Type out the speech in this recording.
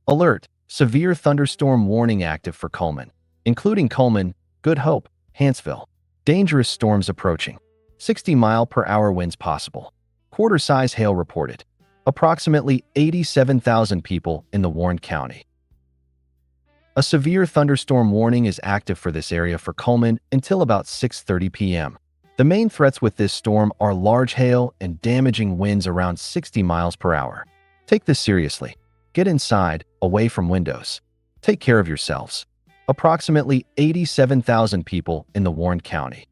Alert! Severe thunderstorm warning active for Cullman, including Cullman, Good Hope, Hanceville. Dangerous storms approaching. 60-mile-per-hour winds possible. Quarter-size hail reported. Approximately 87,000 people in the Warren County. A severe thunderstorm warning is active for this area for Cullman until about 6:30 p.m. The main threats with this storm are large hail and damaging winds around 60 miles per hour. Take this seriously. Get inside, away from windows. Take care of yourselves. Approximately 87,000 people in the Warren County.